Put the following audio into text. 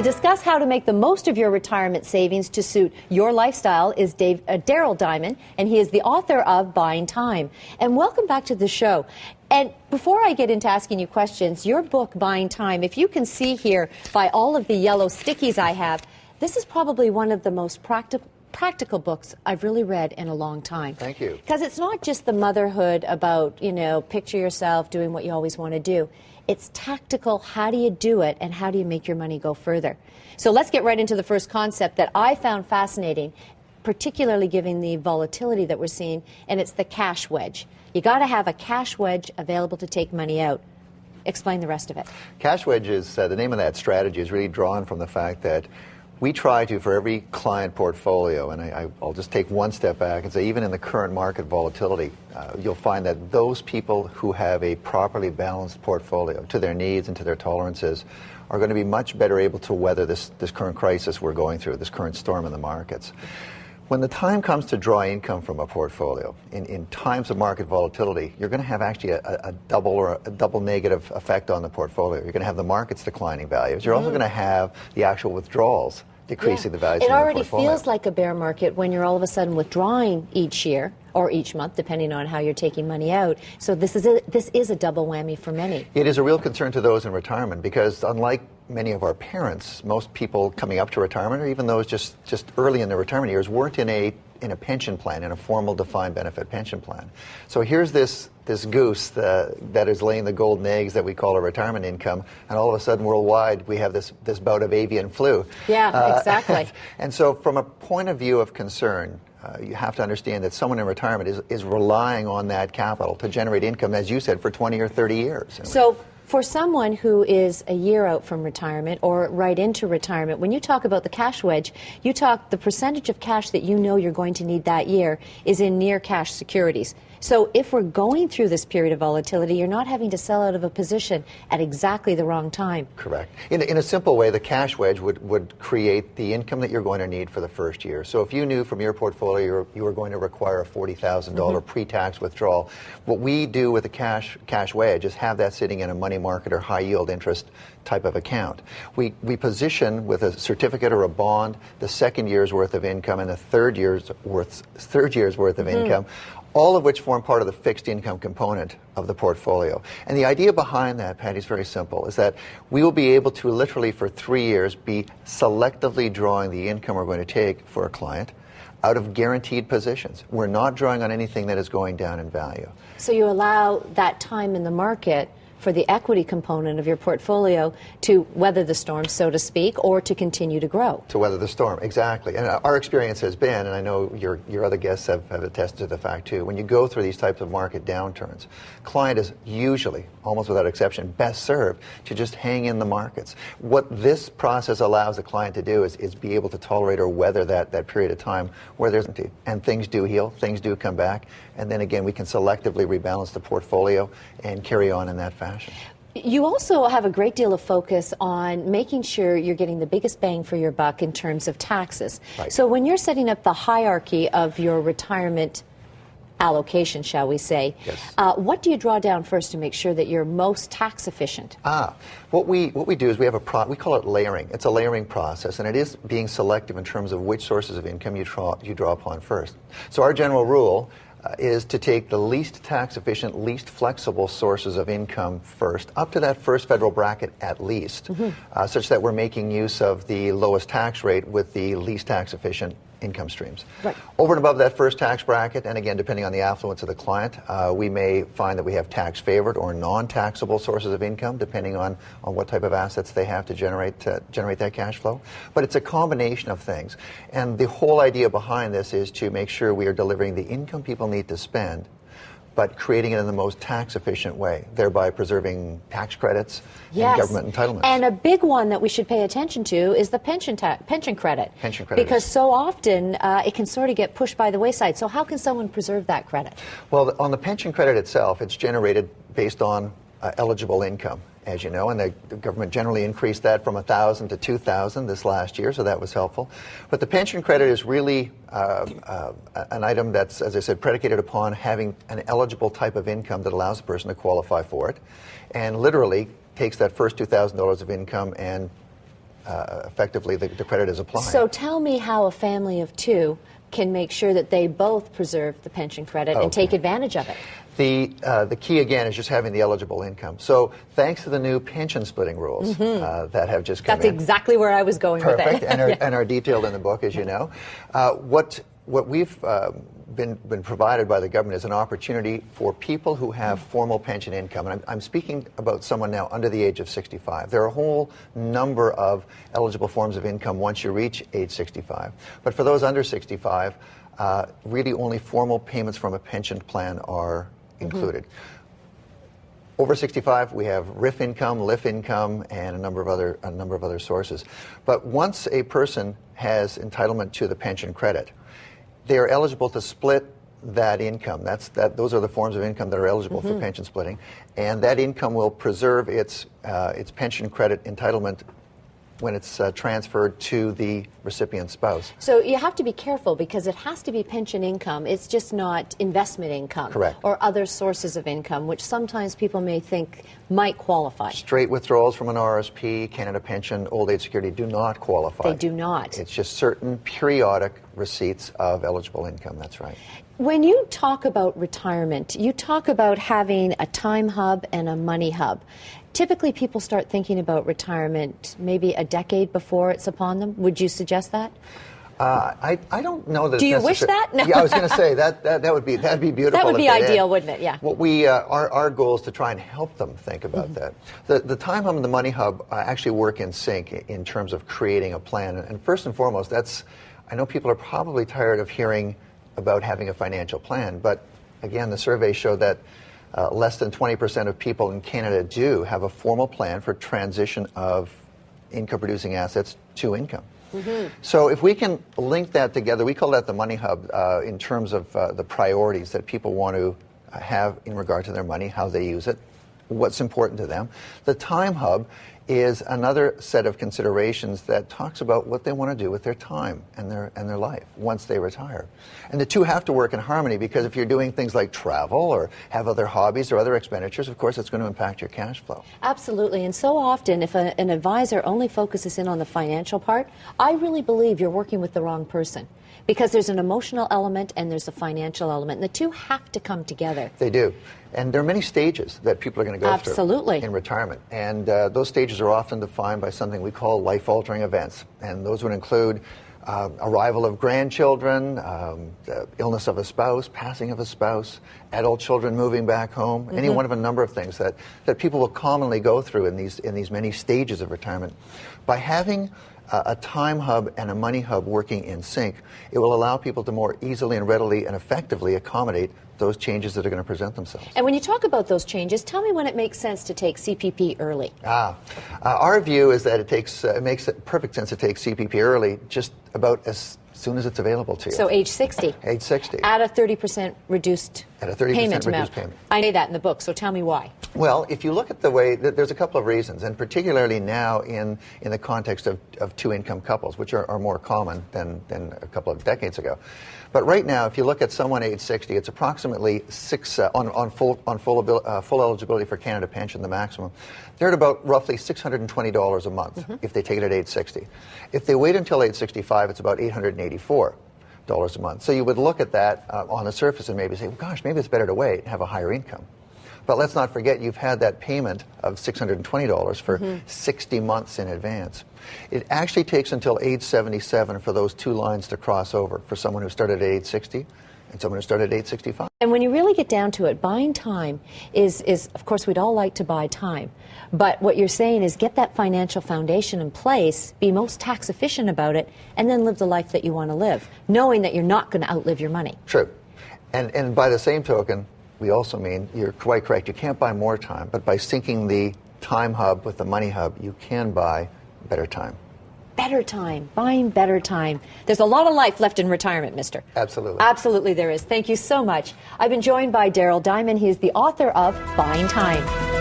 discuss how to make the most of your retirement savings to suit your lifestyle is Daryl Diamond, and he is the author of Buying Time. And welcome back to the show. And before I get into asking you questions, your book, Buying Time, if you can see here by all of the yellow stickies I have, this is probably one of the most practical books I've really read in a long time. Thank you. Because it's not just the motherhood about, you know, picture yourself doing what you always want to do. It's tactical, how do you do it, and how do you make your money go further? So let's get right into the first concept that I found fascinating, particularly given the volatility that we're seeing, and it's the cash wedge. You got to have a cash wedge available to take money out. Explain the rest of it. Cash wedge is, the name of that strategy is really drawn from the fact that we try to, for every client portfolio, and I'll just take one step back and say even in the current market volatility, you'll find that those people who have a properly balanced portfolio to their needs and to their tolerances are going to be much better able to weather this current crisis we're going through, this current storm in the markets. When the time comes to draw income from a portfolio, in times of market volatility, you're going to have actually a double negative effect on the portfolio. You're going to have the market's declining values. You're also going to have the actual withdrawals decreasing the values of the portfolio. It already feels like a bear market when you're all of a sudden withdrawing each year or each month, depending on how you're taking money out. So this is a double whammy for many. It is a real concern to those in retirement because unlike many of our parents, most people coming up to retirement, or even those just early in their retirement years, weren't in a pension plan, in a formal defined benefit pension plan. So here's this goose that is laying the golden eggs that we call a retirement income, and all of a sudden worldwide we have this bout of avian flu. Yeah, exactly. And so from a point of view of concern, you have to understand that someone in retirement is relying on that capital to generate income, as you said, for 20 or 30 years. So for someone who is a year out from retirement or right into retirement, when you talk about the cash wedge, you talk the percentage of cash that you know you're going to need that year is in near cash securities. So if we're going through this period of volatility, you're not having to sell out of a position at exactly the wrong time. Correct. In a simple way, the cash wedge would create the income that you're going to need for the first year. So if you knew from your portfolio you were going to require a $40,000 pre-tax withdrawal, what we do with the cash wedge is have that sitting in a money market or high yield interest type of account. We position with a certificate or a bond the second year's worth of income and the third year's worth of income, all of which form part of the fixed income component of the portfolio. And the idea behind that, Patty, is very simple, is that we will be able to literally for 3 years be selectively drawing the income we're going to take for a client out of guaranteed positions. We're not drawing on anything that is going down in value. So you allow that time in the market for the equity component of your portfolio to weather the storm, so to speak, or to continue to grow. To weather the storm, exactly. And our experience has been, and I know your other guests have attested to the fact too, when you go through these types of market downturns, client is usually, almost without exception, best served to just hang in the markets. What this process allows the client to do is be able to tolerate or weather that period of time where there's uncertainty. And things do heal, things do come back, and then again we can selectively rebalance the portfolio and carry on in that fashion. You also have a great deal of focus on making sure you're getting the biggest bang for your buck in terms of taxes. Right. So when you're setting up the hierarchy of your retirement allocation, shall we say, yes. What do you draw down first to make sure that you're most tax efficient? What we do is we call it layering. It's a layering process, and it is being selective in terms of which sources of income you draw upon first. So our general rule is to take the least tax efficient, least flexible sources of income first, up to that first federal bracket at least, such that we're making use of the lowest tax rate with the least tax efficient income streams. Right. Over and above that first tax bracket, and again, depending on the affluence of the client, we may find that we have tax-favored or non-taxable sources of income, depending on what type of assets they have to generate that cash flow. But it's a combination of things. And the whole idea behind this is to make sure we are delivering the income people need to spend, but creating it in the most tax-efficient way, thereby preserving tax credits and government entitlements. And a big one that we should pay attention to is the pension credit. Pension credit. Because so often it can sort of get pushed by the wayside. So how can someone preserve that credit? Well, on the pension credit itself, it's generated based on eligible income, as you know, and the government generally increased that from $1,000 to $2,000 this last year, so that was helpful. But the pension credit is really an item that's, as I said, predicated upon having an eligible type of income that allows the person to qualify for it, and literally takes that first $2,000 of income and effectively the credit is applied. So tell me how a family of two can make sure that they both preserve the pension credit and take advantage of it. The key, again, is just having the eligible income. So thanks to the new pension splitting rules that have just come in. That's exactly where I was going with Perfect, it. and are detailed in the book, as you know. What we've been provided by the government is an opportunity for people who have formal pension income. And I'm speaking about someone now under the age of 65. There are a whole number of eligible forms of income once you reach age 65. But for those under 65, really only formal payments from a pension plan are included. Over 65, we have RIF income, LIF income, and a number of other sources. But once a person has entitlement to the pension credit, they are eligible to split that income. Those are the forms of income that are eligible for pension splitting, and that income will preserve its pension credit entitlement when it's transferred to the recipient spouse. So you have to be careful because it has to be pension income. It's just not investment income. Correct. Or other sources of income, which sometimes people may think might qualify. Straight withdrawals from an RSP, Canada Pension, Old Age Security do not qualify. They do not. It's just certain periodic receipts of eligible income. That's right. When you talk about retirement, you talk about having a time hub and a money hub. Typically, people start thinking about retirement maybe a decade before it's upon them. Would you suggest that? I don't know that. Do you wish that? No. Yeah, I was going to say that'd be beautiful. That would be ideal, wouldn't it? Yeah. What our goal is to try and help them think about that. The time hub and the money hub actually work in sync in terms of creating a plan. And first and foremost, I know people are probably tired of hearing about having a financial plan, but again, the surveys show that less than 20% of people in Canada do have a formal plan for transition of income-producing assets to income. So if we can link that together, we call that the money hub in terms of the priorities that people want to have in regard to their money, how they use it, what's important to them. The time hub is another set of considerations that talks about what they want to do with their time and their life once they retire. And the two have to work in harmony, because if you're doing things like travel or have other hobbies or other expenditures, of course it's going to impact your cash flow. Absolutely. And so often if an advisor only focuses in on the financial part, I really believe you're working with the wrong person. Because there's an emotional element and there's a financial element, and the two have to come together. They do. And there are many stages that people are going to go through in retirement. And those stages are often defined by something we call life-altering events. And those would include arrival of grandchildren, the illness of a spouse, passing of a spouse, adult children moving back home, any one of a number of things that people will commonly go through in these many stages of retirement. By having a time hub and a money hub working in sync, it will allow people to more easily and readily and effectively accommodate those changes that are going to present themselves. And when you talk about those changes, tell me when it makes sense to take CPP early. Our view is that it makes perfect sense to take CPP early, just about as soon as it's available to you. So age 60. Age 60. At a 30% reduced payment amount. I say that in the book, so tell me why. Well, if you look at the way, there's a couple of reasons, and particularly now in the context of two-income couples, which are more common than a couple of decades ago. But right now, if you look at someone age 60, it's approximately on full eligibility for Canada Pension, the maximum. They're at about roughly $620 a month if they take it at age 60. If they wait until age 65, it's about $884 a month. So you would look at that on the surface and maybe say, well, gosh, maybe it's better to wait and have a higher income. But let's not forget, you've had that payment of $620 for 60 months in advance. It actually takes until age 77 for those two lines to cross over, for someone who started at age 60 and someone who started at age 65. And when you really get down to it, buying time is, of course, we'd all like to buy time. But what you're saying is get that financial foundation in place, be most tax efficient about it, and then live the life that you want to live, knowing that you're not going to outlive your money. True. And by the same token, we also mean, you're quite correct, you can't buy more time, but by syncing the time hub with the money hub, you can buy better time. Better time, buying better time. There's a lot of life left in retirement, mister. Absolutely. Absolutely there is. Thank you so much. I've been joined by Daryl Diamond. He is the author of Buying Time.